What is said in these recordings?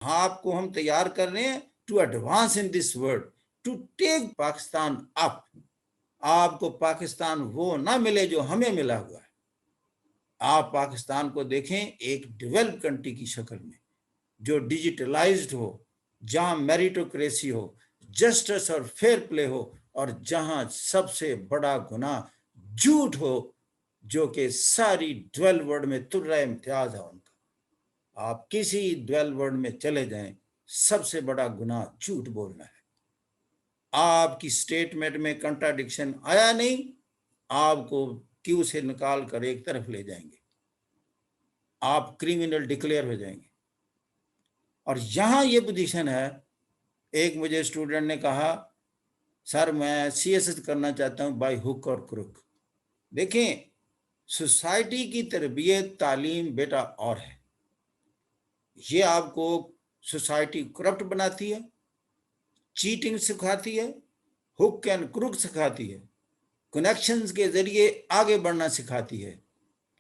آپ کو ہم تیار کر رہے ہیں to advance in this world, to take Pakistan up. آپ کو پاکستان وہ نہ ملے جو ہمیں ملا ہوا ہے. آپ پاکستان کو دیکھیں ایک ڈیولپ کنٹری کی شکل میں، جو ڈیجیٹلائزڈ ہو، جہاں میریٹوکریسی ہو، جسٹس اور فیئر پلے ہو، اور جہاں سب سے بڑا گناہ جھوٹ ہو، جو کہ ساری ڈویل ورلڈ میں ترہ امتیاز ہے ان کا. آپ کسی ڈویل ورلڈ میں چلے جائیں، سب سے بڑا گناہ جھوٹ بولنا ہے. آپ کی سٹیٹمنٹ میں کنٹراڈکشن آیا نہیں، آپ کو کیوں سے نکال کر ایک طرف لے جائیں گے، آپ کریمنل ڈکلیئر ہو جائیں گے. اور یہاں یہ پوزیشن ہے. ایک مجھے اسٹوڈنٹ نے کہا سر میں سی ایس ایس کرنا چاہتا ہوں بائی ہک اور کروک. دیکھیں سوسائٹی کی تربیت تعلیم بیٹا اور ہے. یہ آپ کو سوسائٹی کرپٹ بناتی ہے، چیٹنگ سکھاتی ہے، ہک اینڈ کروک سکھاتی ہے، کنیکشنز کے ذریعے آگے بڑھنا سکھاتی ہے.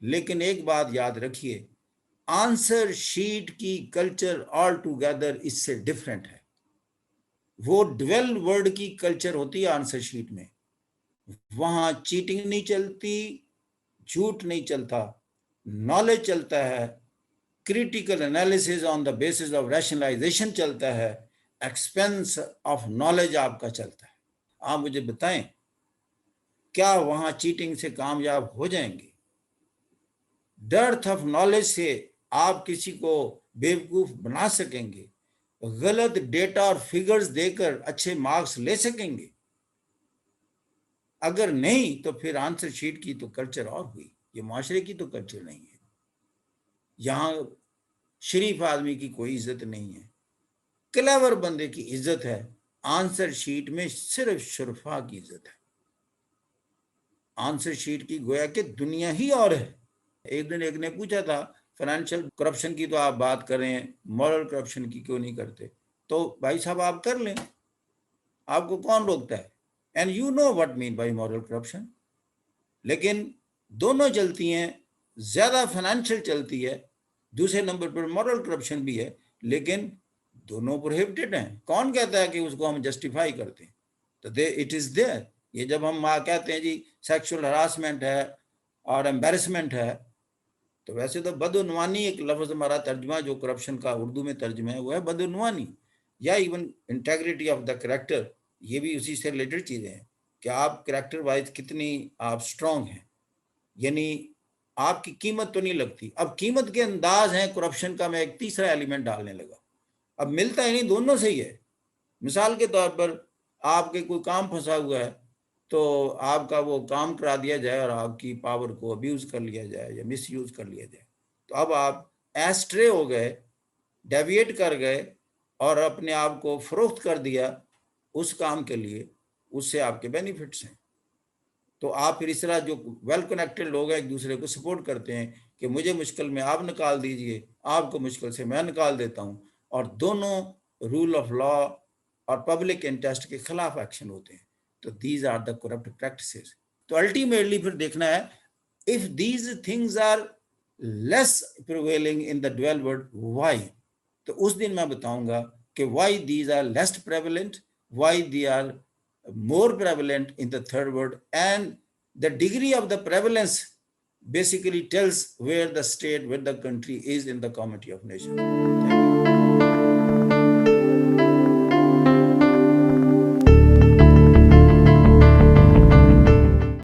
لیکن ایک بات یاد رکھیے، آنسر شیٹ کی کلچر آل ٹوگیدر اس سے ڈیفرنٹ ہے. وہ ڈویل ورلڈ کی کلچر ہوتی ہے آنسر شیٹ میں. وہاں چیٹنگ نہیں چلتی، جھوٹ نہیں چلتا، نالج چلتا ہے، critical analysis on the basis of rationalization چلتا ہے، ایکسپینس آف نالج آپ کا چلتا ہے. آپ مجھے بتائیں کیا وہاں چیٹنگ سے کامیاب ہو جائیں گے؟ ڈرتھ آف نالج سے آپ کسی کو بیوقوف بنا سکیں گے؟ غلط ڈیٹا اور فگرز دے کر اچھے مارکس لے سکیں گے؟ اگر نہیں تو پھر آنسر شیٹ کی تو کلچر اور ہوئی، یہ معاشرے کی تو کلچر نہیں ہے. یہاں شریف آدمی کی کوئی عزت نہیں ہے، کلیور بندے کی عزت ہے. آنسر شیٹ میں صرف شرفا کی عزت ہے. آنسر شیٹ کی گویا کہ دنیا ہی اور ہے. ایک دن ایک نے پوچھا تھا فائنینشیل کرپشن کی تو آپ بات کر رہے ہیں، مورل کرپشن کی کیوں نہیں کرتے؟ تو بھائی صاحب آپ کر لیں، آپ کو کون روکتا ہے؟ And you know what mean by moral corruption. لیکن دونوں چلتی ہیں، زیادہ فائنینشیل چلتی ہے، دوسرے نمبر پر مورل کرپشن بھی ہے، لیکن دونوں پروہیبٹڈ ہیں. کون کہتا ہے کہ اس کو ہم جسٹیفائی کرتے ہیں؟ تو اٹ از دیئر. یہ جب ہم کہتے ہیں جی سیکشل ہراسمنٹ ہے اور امبیرسمنٹ ہے، تو ویسے تو بدعنوانی ایک لفظ ہمارا ترجمہ جو کرپشن کا اردو میں ترجمہ ہے وہ ہے بدعنوانی، یا even integrity of the character. یہ بھی اسی سے ریلیٹڈ چیزیں ہیں کہ آپ کریکٹر وائز کتنی آپ سٹرونگ ہیں، یعنی آپ کی قیمت تو نہیں لگتی. اب قیمت کے انداز ہیں کرپشن کا. میں ایک تیسرا ایلیمنٹ ڈالنے لگا. اب ملتا ہی نہیں، دونوں سے ہی ہے. مثال کے طور پر آپ کے کوئی کام پھنسا ہوا ہے تو آپ کا وہ کام کرا دیا جائے اور آپ کی پاور کو ابیوز کر لیا جائے یا مس یوز کر لیا جائے، تو اب آپ ایسٹرے ہو گئے، ڈیویٹ کر گئے اور اپنے آپ کو فروخت کر دیا اس کام کے لیے. اس سے آپ کے بینیفٹس ہیں. تو آپ پھر اس طرح جو ویل کنیکٹڈ لوگ ہیں ایک دوسرے کو سپورٹ کرتے ہیں کہ مجھے مشکل میں آپ نکال دیجئے، آپ کو مشکل سے میں نکال دیتا ہوں، اور دونوں رول آف لا اور پبلک انٹرسٹ کے خلاف ایکشن ہوتے ہیں. تو these are the corrupt practices. تو الٹیمیٹلی پھر دیکھنا ہے if these things are less prevailing in the dual world, why؟ تو اس دن میں بتاؤں گا کہ why these are less prevalent, why they are more prevalent in the third world, and the degree of the prevalence basically tells where the state, where the country is in the comity of nations.